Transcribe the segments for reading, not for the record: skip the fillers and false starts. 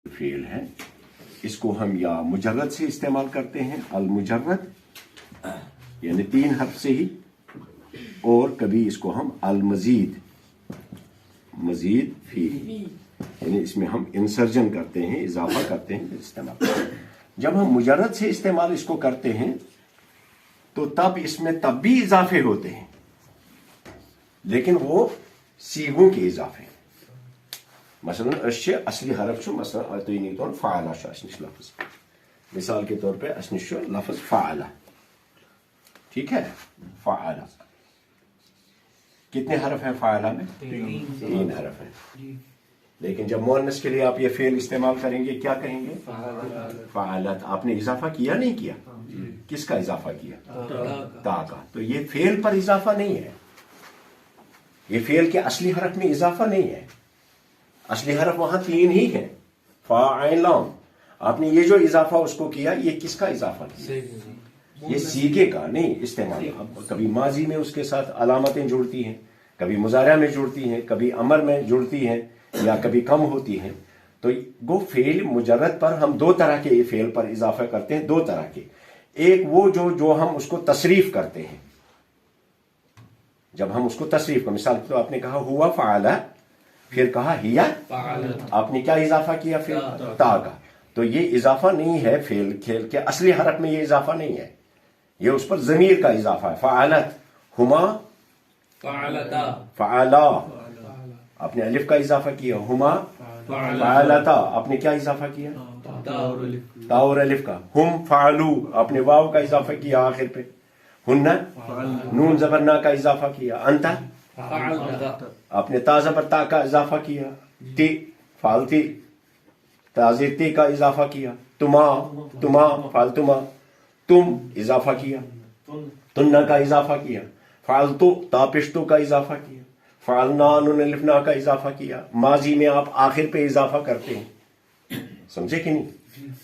Fail है, इसको हम या मुजर्रद से इस्तेमाल करते हैं, अल मुजर्रद यानी 3 हर्फ से ही, और कभी इसको हम अल मजीद, मजीद फी यानी इसमें हम इंसर्जन करते हैं, इजाफा करते हैं, इस्तेमाल करते हैं। जब हम मुजर्रद से इस्तेमाल इसको करते हैं तो तब इसमें तब भी इजाफे होते हैं, लेकिन वो सीगों के इजाफे। मसलन असली हरफ छो मसलन अतईनी तौर फ़अला अशनिश लफ्ज़, मिसाल के तौर पे अशनिश लफ्ज़ फ़अला, ठीक है। फ़अला कितने हरफ हैं फ़अला में? 3 हरफ हैं। लेकिन जब मुअन्नस के लिए आप ये फेल इस्तेमाल करेंगे क्या कहेंगे? फ़अलत। आपने इजाफा किया नहीं किया? किसका इजाफा किया? ता का। तो ये फेल पर इजाफा नहीं है, ये फेल के असली हरफ में इजाफा नहीं है। असली हरफ वहां 3 ही है, फ़अलम। आपने ये जो इजाफा उसको किया, ये किसका इजाफा किया? ये सीगे का नहीं इस्तेमाल। अब कभी माजी में उसके साथ अलामतें जुड़ती हैं, कभी मुजारा में जुड़ती हैं, कभी अमर में जुड़ती हैं, या कभी कम होती हैं। तो वो फेल मुजर्रद पर हम 2 तरह के फेल पर इजाफा करते हैं, 2 तरह के। एक वो जो हम उसको तसरीफ करते हैं, जब हम उसको तसरीफ को, मिसाल तो आपने कहा हुआ फ़अला, फिर कहा हिया, आपने क्या इजाफा किया? फिर ता का। तो ये इजाफा नहीं है, फेल खेल के असली हरफ में ये इजाफा नहीं है, ये उस पर जमीर का इजाफा है। फ़अलत, हुमा फ़अला, आपने अलिफ का इजाफा किया। हुमा फ़अलता, आपने क्या इजाफा किया? ता और अलिफ का। हुम फ़अलू, आपने वाव का इजाफा किया आखिर पे। हुन्ना नून ज़बर ना का इजाफा किया। अंता आपने ता ज़बर ता का इजाफा किया। ती फालती, ताज़ीर ती का इजाफा किया। तुमा तुमा फालतुमा, तुम इजाफा किया। तुन्ना का इजाफा किया। फालतू तापिश्तु का इजाफा किया। फ़अलना नून अलिफ ना का इजाफा किया। माजी में आप आखिर पे इजाफा करते हैं, समझे कि नहीं?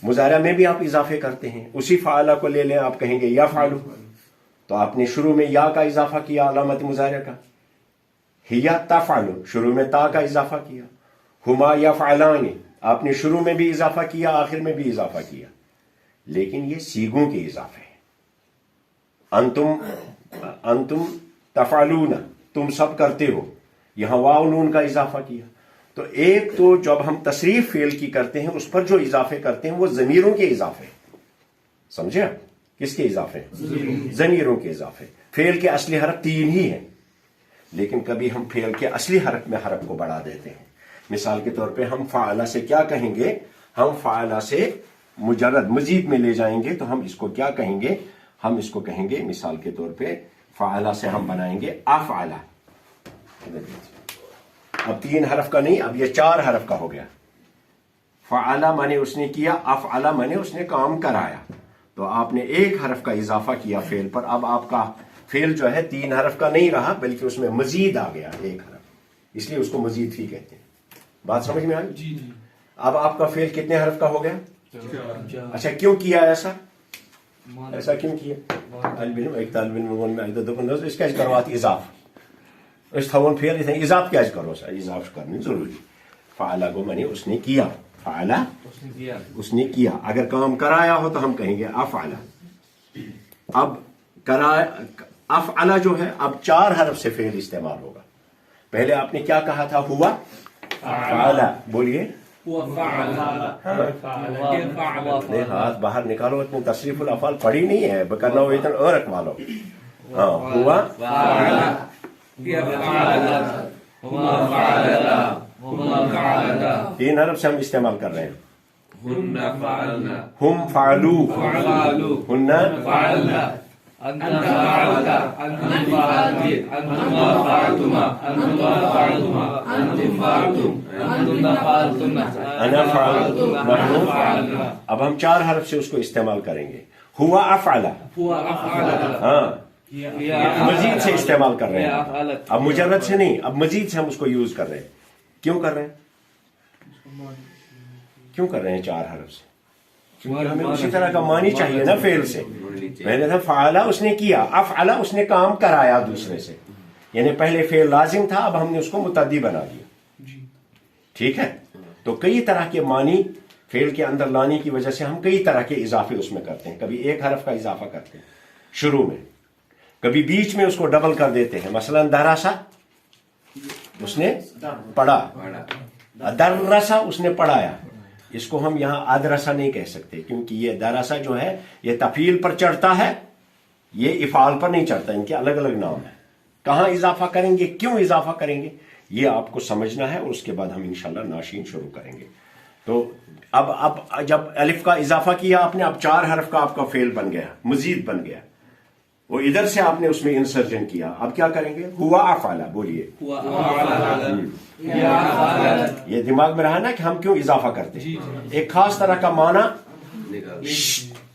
मुजारा में भी आप इजाफे करते हैं। उसी फ़अला को ले लें, आप कहेंगे या फ़अलू, तो आपने शुरू में या का इजाफा किया अलामत मुजारा का। हिया तफ़अलु, शुरू में ता का इजाफा किया। हुमा यफ़अलानी, आपने शुरू में भी इजाफा किया, आखिर में भी इजाफा किया, लेकिन ये सीगों के इजाफे हैं। अंतुम तफ़अलूना, तुम सब करते हो, यहां वाव नून का इजाफा किया। तो एक तो जब हम तसरीफ फेल की करते हैं, उस पर जो इजाफे करते हैं वो जमीरों के इजाफे, समझे आप? किसके इजाफे? जमीरों के इजाफे। फेल के असली हरफ 3 ही हैं, लेकिन कभी हम फेल के असली हरफ में हरफ को बढ़ा देते हैं। मिसाल के तौर पे हम फ़अला से क्या कहेंगे? हम फ़अला से मुजर्रद मजीद में ले जाएंगे, तो हम इसको क्या कहेंगे? हम इसको कहेंगे, मिसाल के तौर पे फ़अला से हम बनाएंगे अफ़अला। अब 3 हरफ का नहीं, अब ये 4 हरफ का हो गया। फ़अला माने उसने किया, अफ़अला माने उसने काम कराया। तो आपने 1 हरफ का इजाफा किया फेल पर। अब आपका फेल जो है 3 हरफ का नहीं रहा, बल्कि उसमें मजीद आ गया 1 हरफ, इसलिए उसको मजीद फी कहते हैं। बात समझ में आई? जी। अब आपका फेल कितने हरफ का हो गया? 4। अच्छा, क्यों किया ऐसा? ऐसा क्यों किया? इसका करवाती इजाफ फेल इजाफ क्या करो, इजाफ करनी जरूरी। फ़अला को माने उसने किया, फ़अला उसने किया। अगर काम कराया हो तो हम कहेंगे अफ़अला। अब अफ़अला जो है, अब 4 हरफ से फेल इस्तेमाल होगा। पहले आपने क्या कहा था? हुआ फ़अला, बोलिए। नहीं, हाथ बाहर निकालो, इतनी तशरीफुल अफ़ाल पढ़ी नहीं है, करना हो इतना रखवा लो। हाँ, हुआ 3 हरफ से हम इस्तेमाल कर रहे हैं। हुम फ़अलू, हुन्ना फ़अलना, अब हम 4 हरफ से उसको इस्तेमाल करेंगे। हुआ अफ़अला, हाँ, मजीद से इस्तेमाल कर रहे हैं। अब मुजर्रद से नहीं, अब मजीद से हम उसको यूज कर रहे हैं। क्यों कर रहे हैं? क्यों कर रहे हैं 4 हरफ से? क्योंकि हमें उसी तरह का मानी चाहिए ना फेल से। मैंने था फ़अला उसने किया, अफ़अला उसने काम कराया दूसरे से, यानी पहले फेल लाजिम था, अब हमने उसको मुतद्दी बना दिया। ठीक है? तो कई तरह के मानी फेल के अंदर लाने की वजह से हम कई तरह के इजाफे उसमें करते हैं। कभी एक हरफ का इजाफा करते हैं शुरू में, कभी बीच में उसको डबल कर देते हैं। मसलन दरसा उसने पढ़ा, दरसा उसने पढ़ाया, इसको हम यहाँ अदरसा नहीं कह सकते क्योंकि ये दरसा जो है ये तफील पर चढ़ता है, ये इफाल पर नहीं चढ़ता। इनके अलग अलग नाम है। कहाँ इजाफा करेंगे, क्यों इजाफा करेंगे, ये आपको समझना है और उसके बाद हम इंशाल्लाह नाशीन शुरू करेंगे। तो अब जब अलिफ का इजाफा किया आपने, अब 4 हरफ का आपका फेल बन गया, मजीद बन गया, वो इधर से आपने उसमें इंसर्जन किया। अब क्या करेंगे, हुआ अफअला, बोलिए। ये दिमाग में रहा ना कि हम क्यों इजाफा करते हैं। एक खास तरह का माना,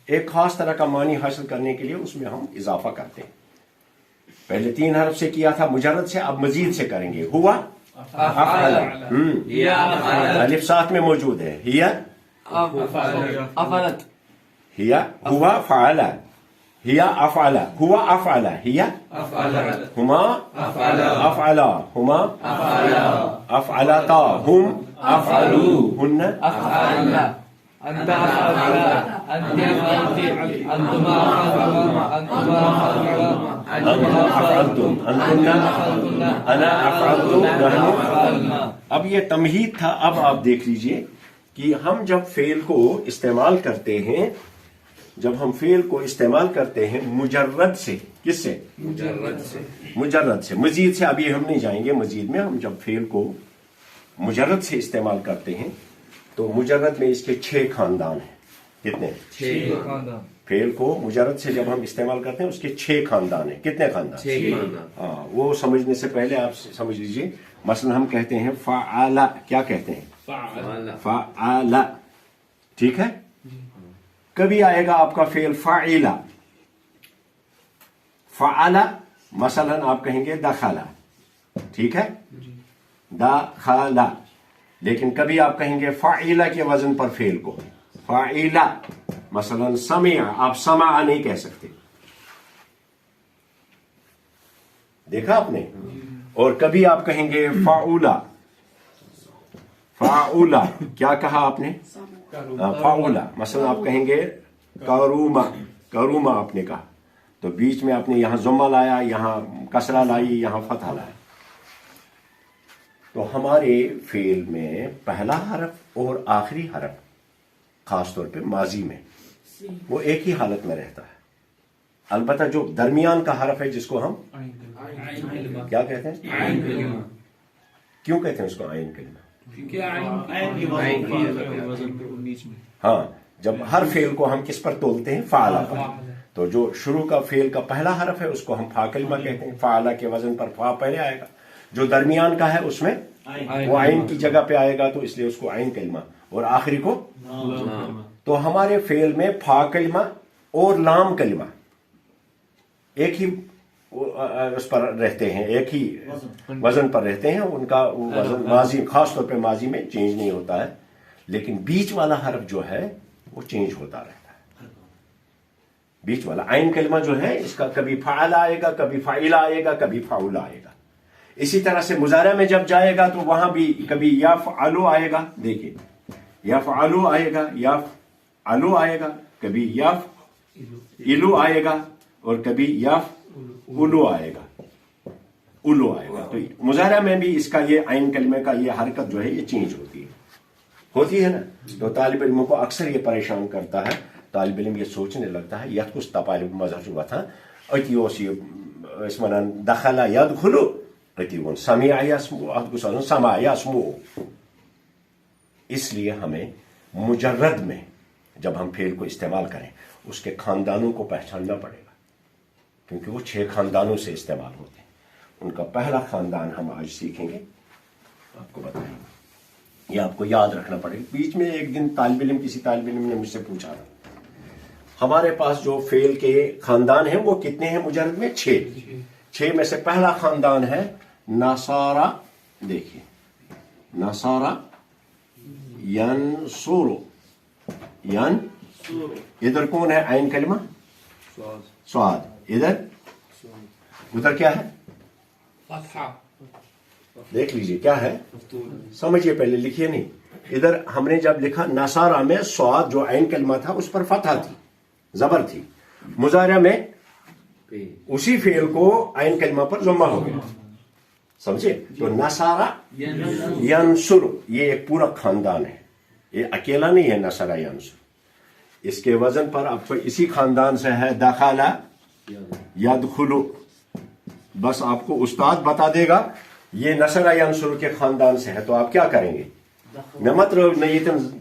एक खास तरह का मानी हासिल करने के लिए उसमें हम इजाफा करते हैं। पहले 3 हरफ से किया था मुजर्रद से, अब मजीद से करेंगे। हुआ अफअला, अलिफ साथ में मौजूद है। हिया अफअलत, हिया हुआ फअला, हिया अफअला, हुआ अफअला, हिया अफअलत, हुमा अफअला, हुमा अफअलता, हुम अफअलू, हुन्ना अफअलना, अंत अफअलता, अंत अफअलती, अंतुमा अफअलूमा, अंतुमा अफअलूमा, अंतुमा अफअलतुम, अंतुन्ना अफअलतुन्ना, अना अफअलतु, नहनु अफअलना। अब ये तमहीद था। अब आप देख लीजिए कि हम जब फेल को इस्तेमाल करते हैं, जब हम फेल को इस्तेमाल करते हैं मुजर्रद से, किससे, मुजर्रद से, मजीद से अभी हम नहीं जाएंगे। मजीद में हम जब फेल को मुजर्रद से इस्तेमाल करते हैं तो मुजर्रद में इसके 6 खानदान हैं। कितने, 6 खानदान। फेल को मुजर्रद से जब हम इस्तेमाल करते हैं उसके 6 खानदान हैं। कितने खानदान, 6 खानदान। हाँ, वो समझने से पहले आप समझ लीजिए। मसलन हम कहते हैं फ़अला, क्या कहते हैं, फ़अला, ठीक है। कभी आएगा आपका फेल फ़ाइला, फ़अला, मसलन आप कहेंगे दखला, ठीक है, दखला। लेकिन कभी आप कहेंगे फ़ाइला के वजन पर फेल को, फ़ाइला, मसलन समिया, आप समा नहीं कह सकते, देखा आपने। और कभी आप कहेंगे फ़ाउला, फ़ाउला, क्या कहा आपने, फ़ाउला, मसलन आप कहेंगे करूमा, करूमा आपने कहा, तो बीच में आपने यहां जुम्मा लाया, यहां कसरा लाई, यहां फतह लाया। तो हमारे फेल में पहला हरफ और आखिरी हरफ खासतौर पे माजी में वो एक ही हालत में रहता है। अलबत्ता जो दरमियान का हरफ है जिसको हम क्या कहते हैं, क्यों कहते हैं उसको आइन कलिमा, हाँ, जब हर फेल को हम किस पर तोलते हैं, फ़अला पर। तो जो शुरू का फेल का पहला हरफ है उसको हम फ़ा कलिमा कहते हैं। फ़अला के वजन पर फ़ा पहले आएगा, जो दरमियान का है उसमें वो आइन की जगह पे आएगा, तो इसलिए उसको आइन कलिमा, और आखिरी को। तो हमारे फेल में फ़ा कलिमा और लाम कलिमा एक ही उस पर रहते हैं, एक ही वजन पर रहते हैं। उनका वजन माजी, खास तौर पे माजी में चेंज नहीं होता है, लेकिन बीच वाला हरफ जो है वो चेंज होता रहता है। बीच वाला आइन कलिमा जो है इसका कभी फ़अला आएगा, कभी फ़ाइला आएगा, कभी फ़ाउला आएगा। इसी तरह से मुजारा में जब जाएगा तो वहां भी कभी यफ़अलु आएगा, देखिए यफ़अलु आएगा, यफ़अलु आएगा, कभी यफ़इलु आएगा, और कभी यफ़उलु आएगा, उलु आएगा। तो मुजारा में भी इसका ये आइन कलिमे का ये हरकत जो है ये चेंज होती है ना। तो तालिब इल्म को अक्सर ये परेशान करता है, तालिब इल्म ये सोचने लगता है यथ कुछ तपालिब मज़हब था अतियोसी इसमन दखला यदखुलु अतिवन समिअ यसमु अदकुसन समा यसमु। इसलिए हमें मुजर्रद में जब हम फेल को इस्तेमाल करें उसके खानदानों को पहचानना पड़ेगा, क्योंकि वो 6 खानदानों से इस्तेमाल होते हैं। उनका पहला खानदान हम आज सीखेंगे, आपको बताएंगे, ये आपको याद रखना पड़ेगा। बीच में एक दिन किसी तालिब इल्म ने मुझसे पूछा हमारे पास जो फेल के खानदान हैं वो कितने हैं मुजर्रद में, 6 में से पहला खानदान है नसारा। देखिए नसारा यनसुरु, यन, इधर कौन है आइन कलिमा, स्वाद, इधर उधर क्या है, फतहा, देख लीजिए क्या है, समझिए, पहले लिखिए नहीं। इधर हमने जब लिखा नसारा में स्वाद जो आइन कलमा था उस पर फतह थी, जबर थी। मुजारा में उसी फेल को आइन कलमा पर जुम्मा हो गया, समझे। तो नसारा यंसुर ये एक पूरा खानदान है, ये अकेला नहीं है नसारा यंसुर। इसके वजन पर आपको इसी खानदान से है दखाला यदखुलु। बस आपको उस्ताद बता देगा ये नसरा यंसुर के खानदान से है, तो आप क्या करेंगे, नमत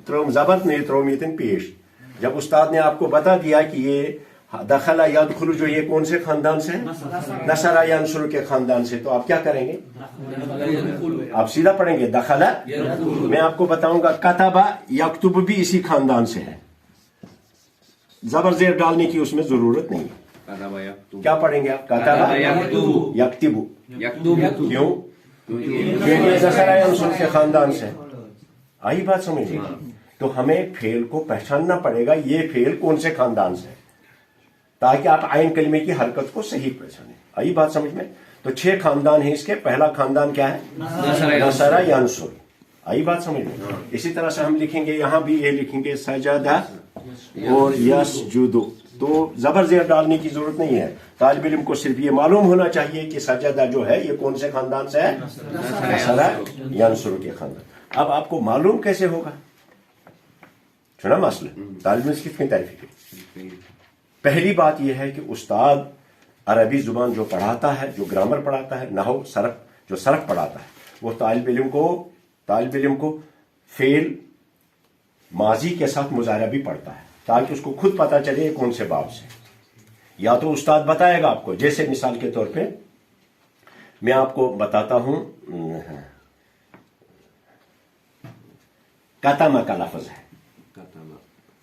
त्रोम जबत नहीं त्रोम यतन पेश। जब उस्ताद ने आपको बता दिया कि ये दखला यदखुलु जो ये कौन से खानदान से है, नसरा यंसुर के खानदान से, तो आप क्या करेंगे, आप सीधा पढ़ेंगे दखला। मैं आपको बताऊंगा कतबा यक्तुब भी इसी खानदान से है, जबर जेर डालने की उसमें जरूरत नहीं है। क्या पढ़ेंगे आप, कतबा यक्तुबु। क्यों, नसरा यंसुर के खानदान से। आई बात समझिए। तो हमें फेल को पहचानना पड़ेगा ये फेल कौन से खानदान से, ताकि आप आइन कलमे की हरकत को सही पहचाने। आई बात समझ में। तो 6 खानदान है इसके। पहला खानदान क्या है, नसरा यंसुर। आई बात समझ में। इसी तरह से हम लिखेंगे, यहां भी ये लिखेंगे सजदा और यसजुदु। तो जबर जेर डालने की जरूरत नहीं है, तालिब इल्म को सिर्फ ये मालूम होना चाहिए कि सजदा जो है ये कौन से खानदान से है, नसरा यंसुर के खानदान। अब आपको मालूम कैसे होगा, सुना मसला, तालिब इल्म कितनी तारीफ की। पहली बात यह है कि उस्ताद अरबी जुबान जो पढ़ाता है, जो ग्रामर पढ़ाता है, नहव सरफ जो सरफ पढ़ाता है, वो तालिब इल्म को फेल माजी के साथ मुजाहरा भी पढ़ता है, ताकि उसको खुद पता चले कौन से बाब से। या तो उस्ताद बताएगा आपको, जैसे मिसाल के तौर पे मैं आपको बताता हूं, कतमा का लफ्ज है,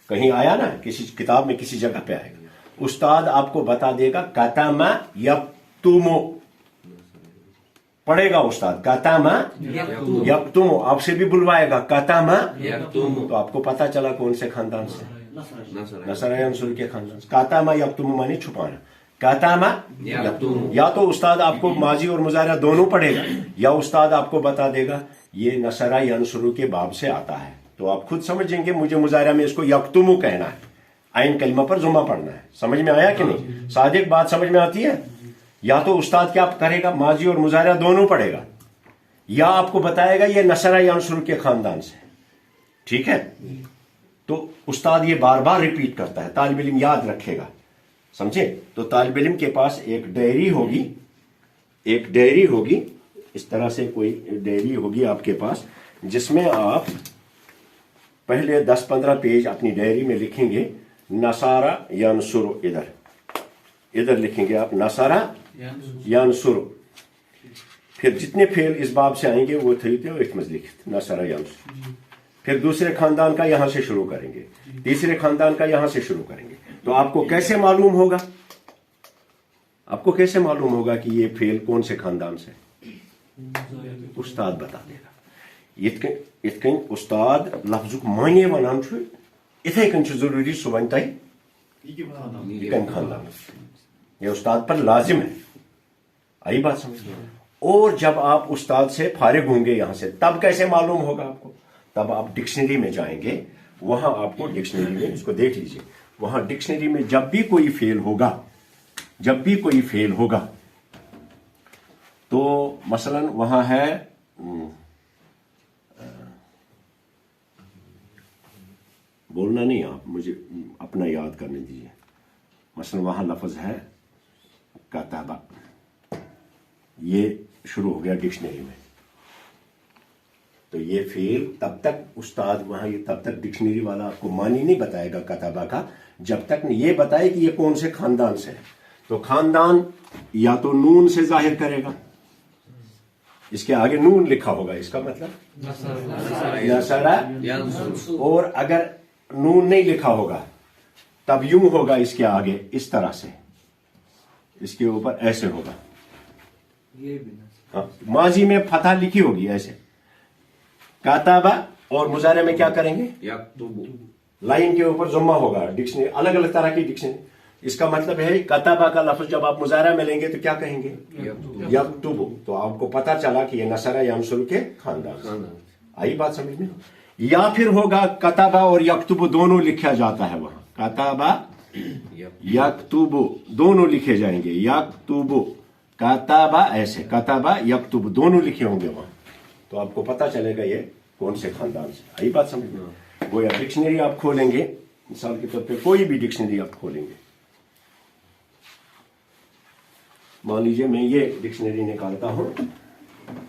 कहीं आया ना, किसी किताब में किसी जगह पे आएगा, उस्ताद आपको बता देगा कतमा यक्तुमु, पढ़ेगा उस्ताद कतमा यक्तुमु, आपसे भी बुलवाएगा कतमा यक्तुमु, तो आपको पता चला कौन से खानदान से, नसरा यंसुर के खानदान से। कतमा यक्तुमु माने छुपाना, कतमा यक्तुमु। या तो उस्ताद आपको माजी और मुजाहरा दोनों पढ़ेगा, या उस्ताद आपको बता देगा ये नसरा यंसुर के बाब से आता है, तो आप खुद समझेंगे मुझे मुजाहरा में इसको यक्तुमु कहना है, आइन कलमा पर जुम्मा पढ़ना है। समझ में आया कि नहीं, सादिक बात समझ में आती है। या तो उस्ताद क्या करेगा, माजी और मुजाहरा दोनों पढ़ेगा, या आपको बताएगा ये नसरा यंसुर के खानदान से, ठीक है। तो उस्ताद ये बार बार रिपीट करता है, तालिब इल्म याद रखेगा, समझे। तो तालिब इल्म के पास एक डायरी होगी, इस तरह से कोई डायरी होगी आपके पास, जिसमें आप पहले 10-15 पेज अपनी डायरी में लिखेंगे नसारा यंसुर, इधर लिखेंगे आप नसारा यंसुर। फिर जितने फेल इस बाब से आएंगे वो थे लिखित नसारा यंसुर। फिर दूसरे खानदान का यहां से शुरू करेंगे, तीसरे खानदान का यहां से शुरू करेंगे। तो आपको कैसे मालूम होगा, कि ये फेल कौन से खानदान से, उस्ताद बता देगा। इत कन उस्ताद लफ्जुक माने वनान छु, इथे कन जरूरी सह वन तह खानदान, ये उस्ताद पर लाजिम है। आई बात समझ। और जब आप उस्ताद से फारिग होंगे यहां से, तब कैसे मालूम होगा आपको, तब आप डिक्शनरी में जाएंगे, वहां आपको डिक्शनरी में, इसको देख लीजिए, वहां डिक्शनरी में जब भी कोई फेल होगा, तो मसलन वहां है बोलना नहीं, आप मुझे अपना याद करने दीजिए। मसलन वहां लफ्ज है कतबा, ये शुरू हो गया डिक्शनरी में, तो ये फेल तब तक उस्ताद वहां, ये तब तक डिक्शनरी वाला आपको मानी नहीं बताएगा कतबा का, जब तक ये बताए कि ये कौन से खानदान से है। तो खानदान या तो नून से जाहिर करेगा, इसके आगे नून लिखा होगा, इसका मतलब नसरा, और अगर नून नहीं लिखा होगा तब यूं होगा, इसके आगे इस तरह से, इसके ऊपर ऐसे होगा, हाँ, माजी में फतह लिखी होगी ऐसे, काताबा। और मुजारे में क्या करेंगे, लाइन के ऊपर जुम्मा होगा। डिक्शनरी अलग अलग तरह की डिक्शनरी, اس کا مطلب ہے کتبہ کا لفظ جب آپ مضارع میں لیں گے تو کیا کہیں گے؟ یکتب. تو آپ کو پتا چلا کہ یہ نصر ینصر کے خاندان. آئی بات سمجھ میں؟ یا پھر ہوگا کتبہ اور یکتب دونوں لکھا جاتا ہے وہاں. کتبہ یکتب دونوں لکھے جائیں گے. یکتب کتبہ ایسے، کتبہ یکتب دونوں لکھے ہوں گے وہاں. تو آپ کو پتا چلے گا یہ کون سے خاندان سے. آئی بات سمجھ میں؟ وہ یا ڈکشنری آپ کھولیں گے، مثال کے طور پہ کوئی بھی ڈکشنری آپ کھولیں گے. مان لیجیے میں یہ ڈکشنری نکالتا ہوں.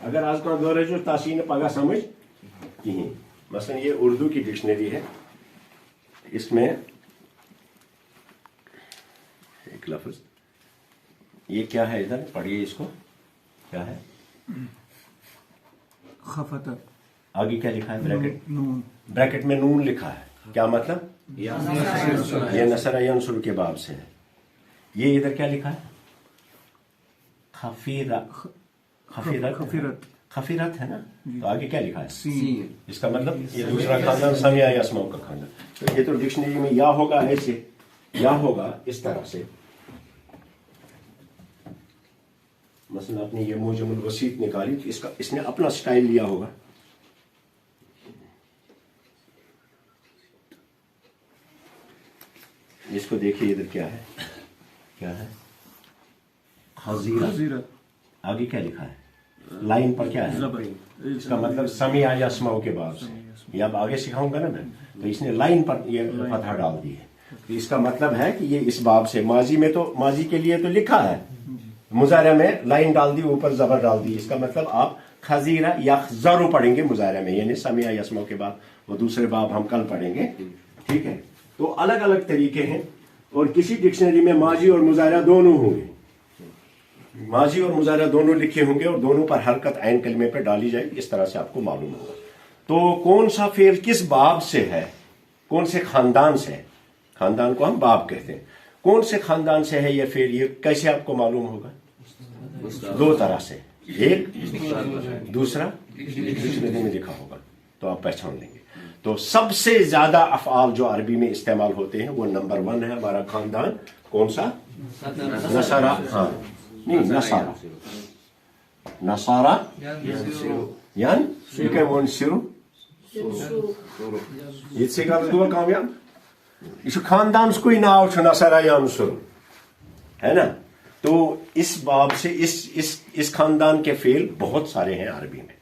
اگر آج کا دور ہے جو تاسین پگہ سمجھ کہیں، مثلا یہ اردو کی ڈکشنری ہے، اس میں ایک لفظ یہ کیا ہے، ادھر پڑھیے اس کو، کیا ہے؟ خفت. آگے کیا لکھا ہے؟ بریکٹ. بریکٹ میں نون لکھا ہے. کیا مطلب؟ یہ نصر ینصر کے باب سے ہے. یہ ادھر کیا لکھا ہے؟ خفیرت ہے نا. تو آگے کیا لکھا ہے؟ اس کا مطلب یہ دوسرا خاندان سمیہ یسمعو کا خاندان. تو یہ تو ڈکشنری میں یا ہوگا ایسے، یا ہوگا اس طرح سے. مثلا آپ نے یہ موجم الوسیط نکالی تو اس نے اپنا سٹائل لیا ہوگا. اس کو دیکھیے ادھر کیا ہے، کیا ہے؟ خزیرہ. آگے کیا لکھا ہے؟ لائن پر کیا ہے؟ اس کا مطلب سمیع یسمعو کے باب سے. یہ اب آگے سکھاؤں گا نا میں. تو اس نے لائن پر یہ فتحہ ڈال دی ہے. تو اس کا مطلب ہے کہ یہ اس باب سے، ماضی میں تو ماضی کے لیے تو لکھا ہے، مضارع میں لائن ڈال دی، اوپر زبر ڈال دی. اس کا مطلب آپ خزیرہ یخزر پڑھیں گے مضارع میں، یعنی سمیع یسمعو کے بعد. وہ دوسرے باب ہم کل پڑھیں گے. ٹھیک ہے. تو الگ الگ طریقے ہیں، اور کسی ڈکشنری میں ماضی اور مضارع دونوں ہوں گے. ماضی اور مضارع دونوں لکھے ہوں گے اور دونوں پر حرکت عین کلمے پہ ڈالی جائے گی. اس طرح سے آپ کو معلوم ہوگا. تو کون سا فعل کس باب سے ہے، کون سے خاندان سے ہے. خاندان کو ہم باب کہتے ہیں. کون سے خاندان سے ہے یہ فعل، یہ کیسے آپ کو معلوم ہوگا؟ دو طرح سے. ایک دوسرا ڈکشنری میں لکھا ہوگا تو آپ پہچان لیں گے. تو سب سے زیادہ افعال جو عربی میں استعمال ہوتے ہیں وہ نمبر 1 ہے ہمارا خاندان. کون سا؟ نصارہ. ہاں نہیں، نصارہ. نصارہ ینصرو. یہ سے گا کامیاب. یہ خاندان کوئی ناو نصارہ ینصرو ہے نا. تو اس باب سے اس خاندان کے فعل بہت سارے ہیں عربی میں.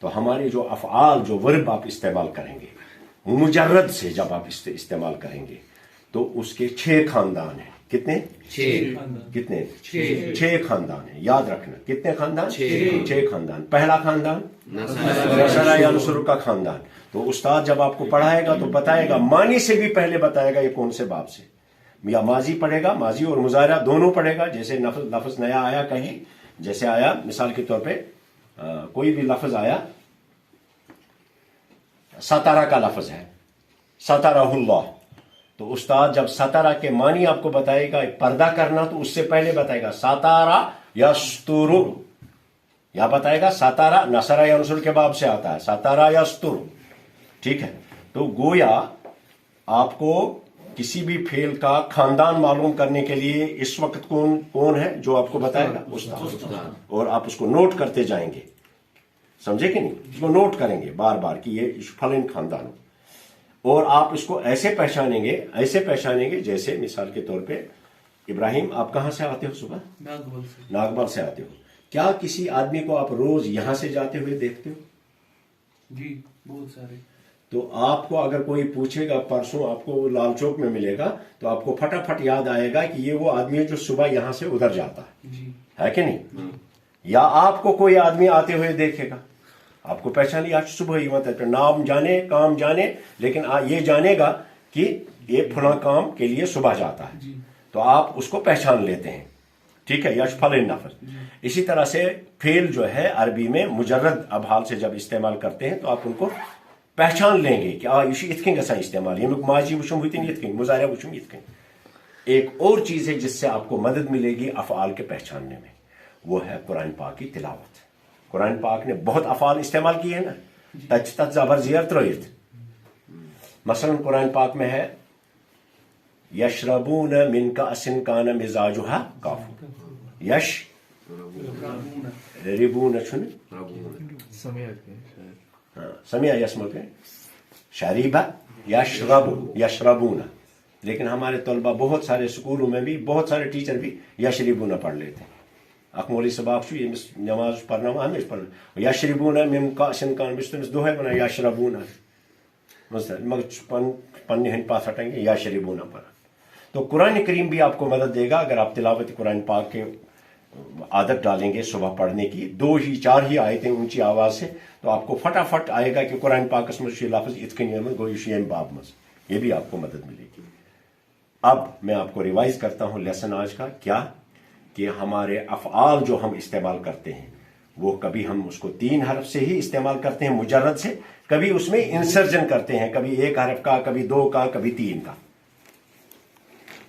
تو ہمارے جو افعال، جو ورب آپ استعمال کریں گے مجرد سے، جب آپ استعمال کریں گے تو اس کے 6 خاندان ہیں. کتنے؟ 6. کتنے؟ 6 خاندان ہیں. یاد رکھنا. کتنے خاندان؟ 6 خاندان. پہلا خاندان نصر ینصر کا خاندان. تو استاد جب آپ کو پڑھائے گا تو بتائے گا، معنی سے بھی پہلے بتائے گا یہ کون سے باب سے. یا ماضی پڑھے گا، ماضی اور مضارع دونوں پڑھے گا. جیسے لفظ نیا آیا کہیں، جیسے آیا مثال کے طور پہ کوئی بھی لفظ آیا، ستارہ کا لفظ ہے، ستارہ اللہ. تو استاد جب ستارہ کے معنی آپ کو بتائے گا، پردہ کرنا، تو اس سے پہلے بتائے گا ستارہ یستر، یا بتائے گا ستارہ نصر ینصر کے باب سے آتا ہے، ستارہ یستر. ٹھیک ہے. تو گویا آپ کو کسی بھی فعل کا خاندان معلوم کرنے کے لیے اس وقت کون ہے جو آپ کو بتائے گا؟ استاد. اور آپ اس کو نوٹ کرتے جائیں گے. سمجھے کہ نہیں؟ اس کو نوٹ کریں گے بار بار کہ یہ فلاں خاندان. اور آپ اس کو ایسے پہچانیں گے جیسے مثال کے طور پہ ابراہیم، آپ کہاں سے آتے ہو؟ صبح ناگبل سے آتے ہو. کیا کسی آدمی کو آپ روز یہاں سے جاتے ہوئے دیکھتے ہو؟ جی بہت سارے. تو آپ کو اگر کوئی پوچھے گا پرسوں آپ کو لال چوک میں ملے گا تو آپ کو پھٹافٹ یاد آئے گا کہ یہ وہ آدمی ہے جو صبح یہاں سے ادھر جاتا ہے کہ نہیں؟ یا آپ کو کوئی آدمی آتے ہوئے دیکھے گا، آپ کو پہچان لیا صبح ہی مت نام جانے کام جانے، لیکن یہ جانے گا کہ یہ فلاں کام کے لیے صبح جاتا ہے. تو آپ اس کو پہچان لیتے ہیں. ٹھیک ہے. یا فلاں نفر. اسی طرح سے فعل جو ہے عربی میں مجرد ابحال سے جب استعمال کرتے ہیں تو آپ ان کو پہچان لیں گے کہ یہ اتھ کن گژھان استعمال. یہ ماضی وچھم ہوتی اتھ کن، مضارع وچھم اتھ کن. ایک اور چیز ہے جس سے آپ کو مدد ملے گی افعال کے پہچاننے میں، وہ ہے قرآن پاک کی تلاوت. قرآن پاک نے بہت افعال استعمال کیے ہیں نا، تت زبر زیر ترائت. مثلا قرآن پاک میں ہے यशरबून मिन कअसिन कान मिजाजुहा काफूर यश रिबून छुन समिया यस्मत शरीबा यशरबून। लेकिन हमारे तलबा बहुत सारे स्कूलों में भी बहुत सारे टीचर भी यशरिबून पढ़ लेते हैं। अकमोली सबाक ये नमाज पढ़ना हमेशा पढ़ यशरिबून मिन कअसिन कान बिस्तमिस दोहे बना यशरबून मगर पन्ने हिंद पास हटेंगे यशरिबून पर। तो कुरान करीम भी आपको मदद देगा अगर आप तिलावत कुरान पाक के आदत डालेंगे सुबह पढ़ने की, 2 ही 4 ही आयतें ऊंची आवाज से, तो आपको फटाफट आएगा कि कुरान पाक में लफ्ज इतकन गोयुशियन बाब मस, ये भी आपको मदद मिलेगी। अब मैं आपको रिवाइज करता हूं लेसन आज का, क्या कि हमारे अफ़आल जो हम इस्तेमाल करते हैं वो कभी हम उसको 3 हरफ से ही इस्तेमाल करते हैं मुजर्रद से, कभी उसमें इंसर्जन करते हैं, कभी 1 हरफ का, कभी 2 का, कभी 3 का।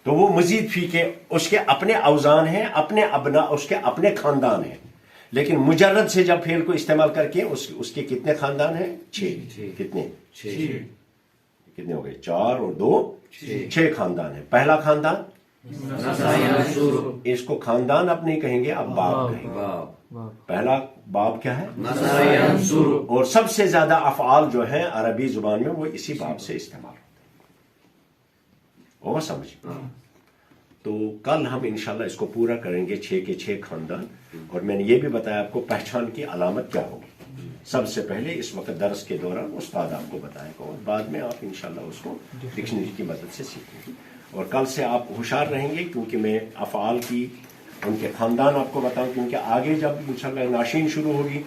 तो वो मजीद फी के उसके अपने औजान हैं, अपने अबना उसके अपने खानदान हैं। लेकिन मुजर्रद से जब फेल को इस्तेमाल करके उसके कितने खानदान हैं? 6। कितने? 6 हो गए? 4 और 2 6 खानदान है। पहला खानदान इसको खानदान अब नहीं कहेंगे, अब बाब कहेंगे। पहला बाब क्या है? और सबसे ज्यादा अफ़आल जो है अरबी जुबान में वो इसी बाब से इस्तेमाल और समझ। तो कल हम इंशाल्लाह इसको पूरा करेंगे 6 के 6 खानदान। और मैंने ये भी बताया आपको पहचान की अलामत क्या होगी। सबसे पहले इस वक्त दर्स के दौरान उस्ताद आपको बताएगा और बाद में आप इंशाल्लाह उसको डिक्शनरी की मदद से सीखेंगे। और कल से आप होशियार रहेंगे क्योंकि मैं अफ़आल की उनके खानदान आपको बताऊं, क्योंकि आगे जब इंशाल्लाह नाशीन शुरू होगी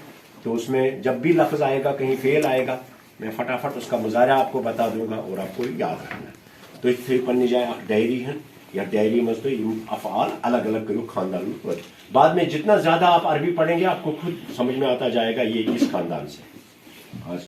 तो उसमें जब भी लफ्ज आएगा, कहीं फेल आएगा, मैं फटाफट उसका मुजारा आपको बता दूंगा और आपको याद रखना है। तो थे पन्नी जाए डायरी है या डायरी में तो अफ़आल अलग अलग करो खानदान में। बाद में जितना ज्यादा आप अरबी पढ़ेंगे आपको खुद समझ में आता जाएगा ये इस खानदान से।